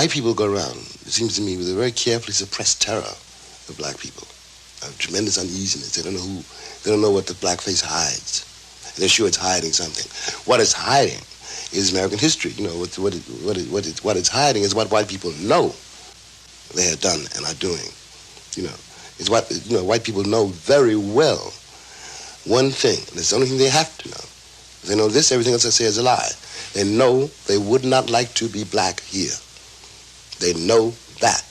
white people go around, it seems to me, with a very carefully suppressed terror of black people, a tremendous uneasiness. They don't know what the blackface hides. They're sure it's hiding something. What it's hiding is American history. You know, what it's hiding is what white people know they have done and are doing. You know, it's what, you know, white people know very well one thing, and it's the only thing they have to know. If they know this, everything else I say is a lie. They know they would not like to be black here. They know that.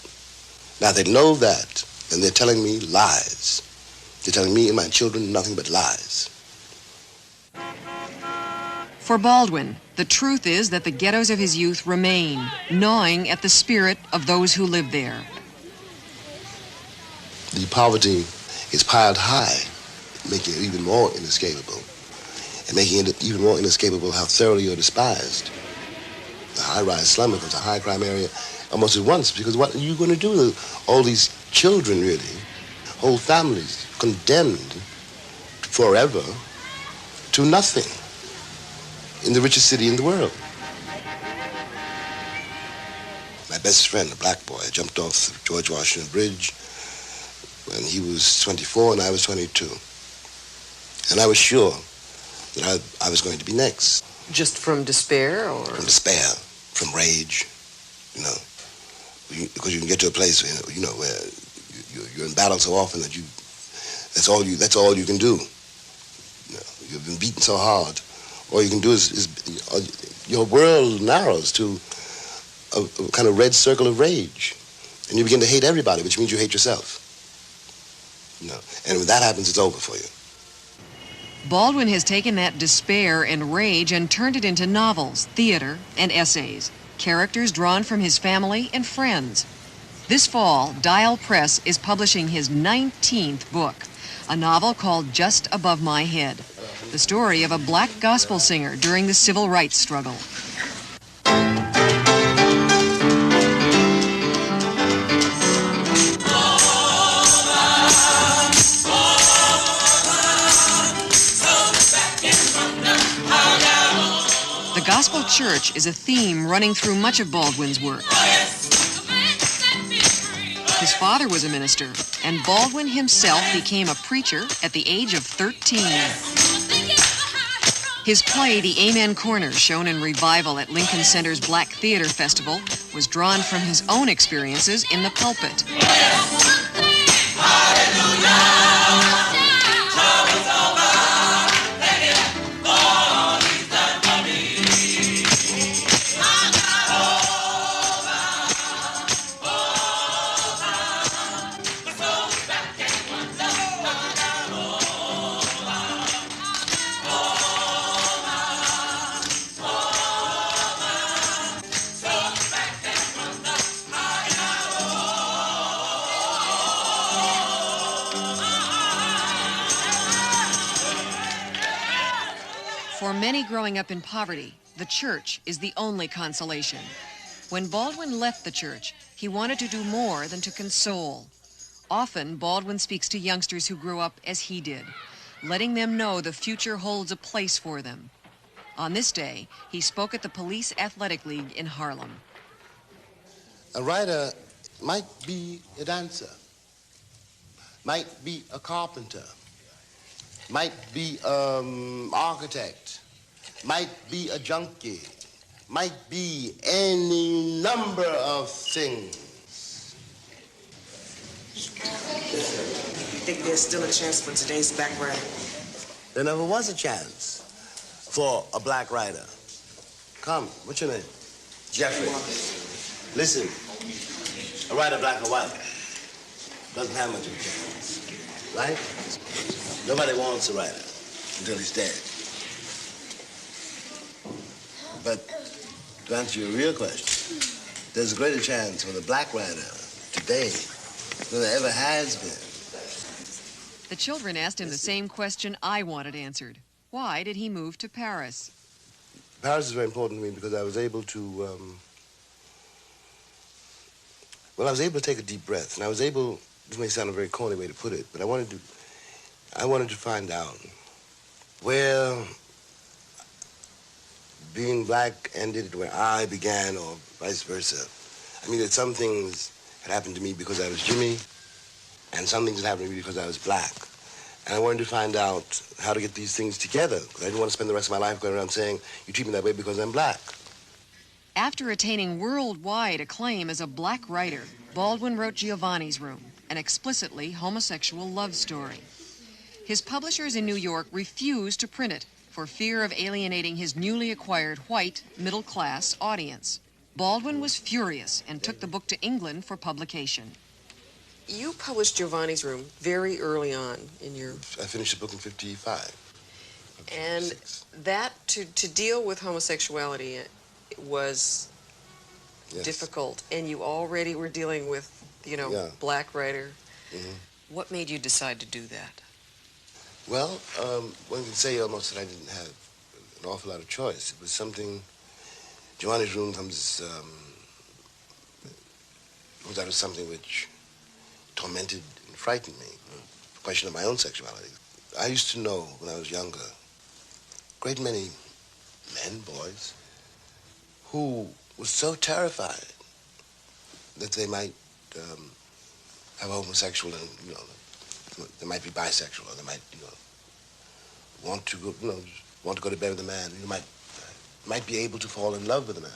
Now they know that, and they're telling me lies. They're telling me and my children nothing but lies. For Baldwin, the truth is that the ghettos of his youth remain, gnawing at the spirit of those who live there. The poverty is piled high, making it even more inescapable, and making it even more inescapable how thoroughly you're despised. The high-rise slum becomes a high-crime area almost at once, because what are you going to do with all these children, really, whole families condemned forever to nothing in the richest city in the world? My best friend, a black boy, jumped off the George Washington Bridge when he was 24 and I was 22. And I was sure that I was going to be next. Just from despair, or? From despair, from rage, you know. Because you can get to a place, you know, where you're in battle so often that that's all you can do. You know, you've been beaten so hard. All you can do is your world narrows to a kind of red circle of rage. And you begin to hate everybody, which means you hate yourself. You know, and when that happens, it's over for you. Baldwin has taken that despair and rage and turned it into novels, theater, and essays. Characters drawn from his family and friends. This fall, Dial Press is publishing his 19th book, a novel called Just Above My Head, the story of a black gospel singer during the civil rights struggle. The gospel church is a theme running through much of Baldwin's work. His father was a minister, and Baldwin himself became a preacher at the age of 13. His play, The Amen Corner, shown in revival at Lincoln Center's Black Theater Festival, was drawn from his own experiences in the pulpit. For many growing up in poverty, the church is the only consolation. When Baldwin left the church, he wanted to do more than to console. Often, Baldwin speaks to youngsters who grew up as he did, letting them know the future holds a place for them. On this day, he spoke at the Police Athletic League in Harlem. A writer might be a dancer, might be a carpenter, might be an architect, might be a junkie, might be any number of things. You think there's still a chance for today's black writer? There never was a chance for a black writer. Come, what's your name? Jeffrey. Listen, a writer, black or white, doesn't have much of a chance, right? Nobody wants a writer until he's dead. But to answer your real question, there's a greater chance for the black writer today than there ever has been. The children asked him the same question I wanted answered. Why did he move to Paris? Paris is very important to me because I was able to, I was able to take a deep breath, and I was able, this may sound a very corny way to put it, but I wanted to find out where being black ended, where I began, or vice versa. I mean, that some things had happened to me because I was Jimmy, and some things had happened to me because I was black. And I wanted to find out how to get these things together, because I didn't want to spend the rest of my life going around saying, you treat me that way because I'm black. After attaining worldwide acclaim as a black writer, Baldwin wrote Giovanni's Room, an explicitly homosexual love story. His publishers in New York refused to print it for fear of alienating his newly acquired white, middle-class audience. Baldwin was furious and took the book to England for publication. You published Giovanni's Room very early on in your... I finished the book in 55. And that, to deal with homosexuality was difficult. And you already were dealing with, black writer. Mm-hmm. What made you decide to do that? Well, one can say almost that I didn't have an awful lot of choice. It was something... Giovanni's Room comes out of something which tormented and frightened me. The question of my own sexuality. I used to know when I was younger, a great many men, boys, who were so terrified that they might have a homosexual and, they might be bisexual, or they might, want to go to bed with a man. You might be able to fall in love with a man.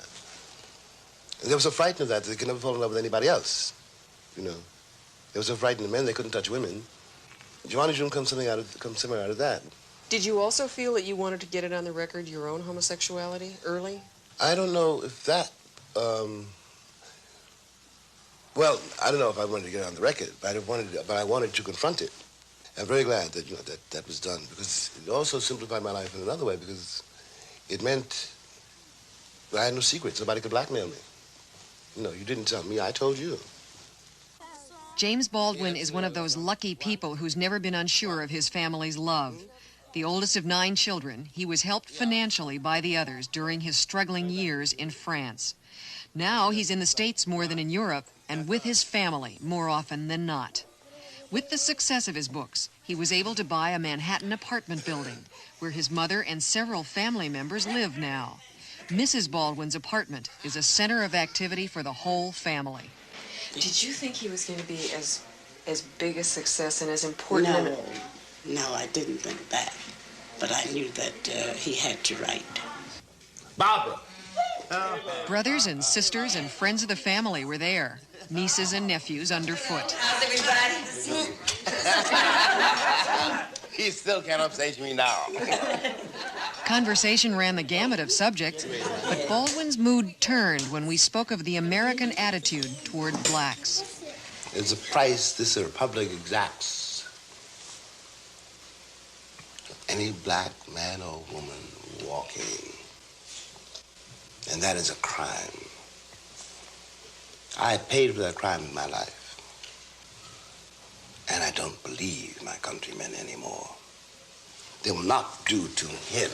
And they were so frightened of that they could never fall in love with anybody else. They were so frightened of men they couldn't touch women. Giovanni's Room comes somewhere out of that. Did you also feel that you wanted to get it on the record, your own homosexuality, early? I don't know if that, well, I don't know if I wanted to get it on the record, but I wanted to confront it. I'm very glad that, that was done, because it also simplified my life in another way, because it meant that I had no secrets. Nobody could blackmail me. You didn't tell me, I told you. James Baldwin is one of those lucky people who's never been unsure of his family's love. The oldest of 9 children, he was helped financially by the others during his struggling years in France. Now he's in the States more than in Europe, and with his family more often than not. With the success of his books, he was able to buy a Manhattan apartment building where his mother and several family members live now. Mrs. Baldwin's apartment is a center of activity for the whole family. Did you think he was going to be as big a success and as important? No, I didn't think that. But I knew that he had to write. Barbara! Brothers and sisters and friends of the family were there. Nieces and nephews underfoot. How's everybody? He still can't upstage me now. Conversation ran the gamut of subjects, but Baldwin's mood turned when we spoke of the American attitude toward blacks. It's a price this republic exacts. Any black man or woman walking. And that is a crime. I paid for that crime in my life. And I don't believe my countrymen anymore. They will not do to him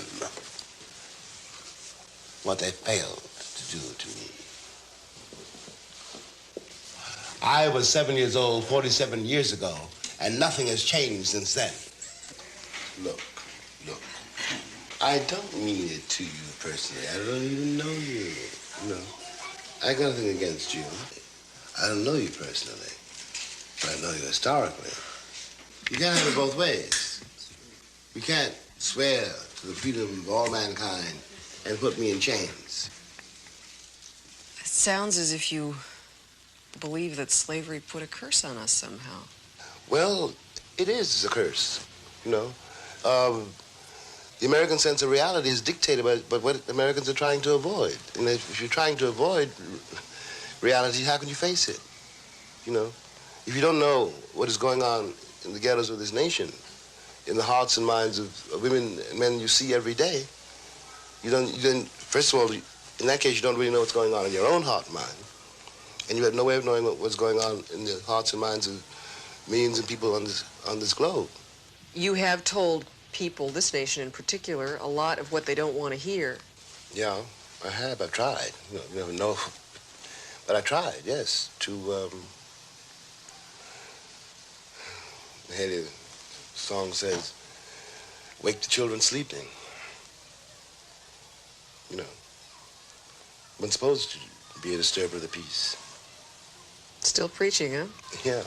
what they failed to do to me. I was 7 years old 47 years ago, and nothing has changed since then. Look. I don't mean it to you personally. I don't even know you. I got nothing against you. I don't know you personally, but I know you historically. You can't have it both ways. You can't swear to the freedom of all mankind and put me in chains. It sounds as if you believe that slavery put a curse on us somehow. Well, it is a curse, The American sense of reality is dictated by what Americans are trying to avoid. And if you're trying to avoid reality, how can you face it? If you don't know what is going on in the ghettos of this nation, in the hearts and minds of women and men you see every day, you don't, first of all, in that case, you don't really know what's going on in your own heart and mind. And you have no way of knowing what's going on in the hearts and minds of millions of people on this globe. You have told people, this nation in particular, a lot of what they don't want to hear. Yeah, I have. I've tried. You never know. But I tried, yes, to, the Haley song says, wake the children sleeping. One's supposed to be a disturber of the peace. Still preaching, huh? Yeah.